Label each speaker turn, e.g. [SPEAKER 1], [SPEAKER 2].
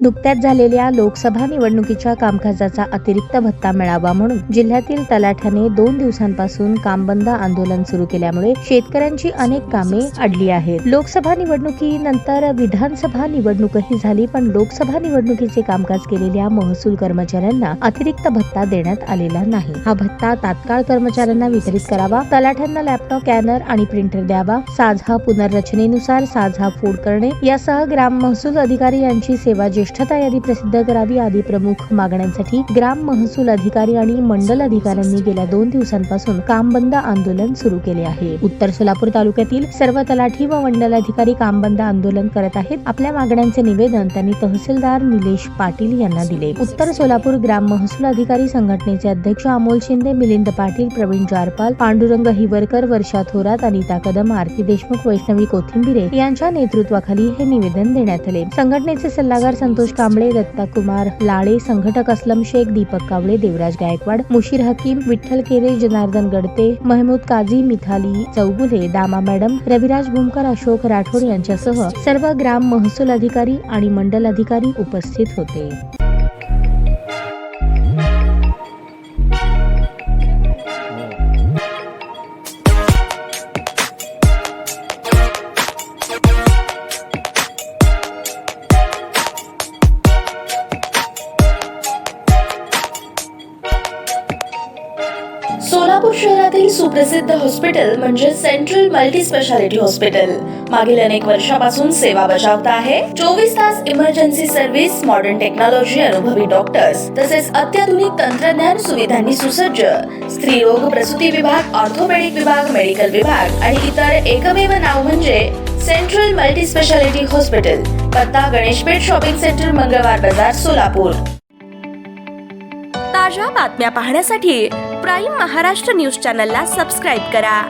[SPEAKER 1] नुकत्याच झालेल्या लोकसभा निवडणुकीच्या कामकाजाचा अतिरिक्त भत्ता मिळावा म्हणून जिल्ह्यातील तलाठ्याने 2 दिवसांपासून कामबंद आंदोलन सुरू केल्यामुळे शेतकऱ्यांची अनेक कामे अडली आहेत. लोकसभा निवडणुकीनंतर विधानसभा निवडणूकही झाली, पण लोकसभा निवडणुकीचे कामकाज केलेल्या महसूल कर्मचाऱ्यांना अतिरिक्त भत्ता देण्यात आलेला नाही. हा भत्ता तात्काळ कर्मचाऱ्यांना वितरित करावा, तलाठ्यांना लॅपटॉप, स्कॅनर आणि प्रिंटर द्यावा, साझा पुनर्रचनेनुसार साझा फोड करणे यासह ग्राम महसूल अधिकारी यांची सेवा ज्येष्ठता यादी प्रसिद्ध करावी आदी प्रमुख मागण्यांसाठी ग्राम महसूल अधिकारी आणि मंडल अधिकाऱ्यांनी गेल्या 2 दिवसांपासून कामबंद आंदोलन सुरू केले आहे. उत्तर सोलापूर तालुक्यातील सर्व तलाठी व मंडल अधिकारी कामबंद आंदोलन करत आहेत. आपल्या मागण्यांचे निवेदन त्यांनी तहसीलदार निलेश पाटील यांना दिले. उत्तर सोलापूर ग्राम महसूल अधिकारी संघटनेचे अध्यक्ष अमोल शिंदे, मिलिंद पाटील, प्रवीण जारपाल, पांडुरंग हिवरकर, वर्षा थोरात, अनिता कदम, आरती देशमुख, वैष्णवी कोथिंबिरे यांच्या नेतृत्वाखाली हे निवेदन देण्यात आले. संघटनेचे सल्लागार संतोष कांबळे, दत्ता कुमार लाळे, संघटक असलम शेख, दीपक कावळे, देवराज गायकवाड, मुशीर हकीम, विठ्ठल केरे, जनार्दन गडते, महमूद काझी, मिथाली चौगुले, दामा मॅडम, रविराज भूमकर, अशोक राठोड यांच्यासह सर्व ग्राम महसूल अधिकारी आणि मंडल अधिकारी उपस्थित होते.
[SPEAKER 2] सोलापूर शहरातील सुप्रसिद्ध हॉस्पिटल म्हणजे सेंट्रल मल्टी स्पेशालिटी हॉस्पिटल मागील अनेक वर्षापासून सेवा बजावत आहे. 24 तास इमर्जन्सी सर्व्हिस, मॉडर्न टेक्नॉलॉजी, अनुभवी डॉक्टर्स तसेच अत्याधुनिक तंत्रज्ञान सुविधांनी सुसज्ज स्त्रीरोग प्रसूती विभाग, ऑर्थोपेडिक विभाग, मेडिकल विभाग आणि इतर एकमेव नाव म्हणजे सेंट्रल मल्टी स्पेशालिटी हॉस्पिटल. पत्ता गणेशपेठ शॉपिंग सेंटर, मंगळवार बाजार, सोलापूर. ताज्या बातम्या पाहण्यासाठी प्राईम महाराष्ट्र न्यूज चॅनलला सबस्क्राईब करा.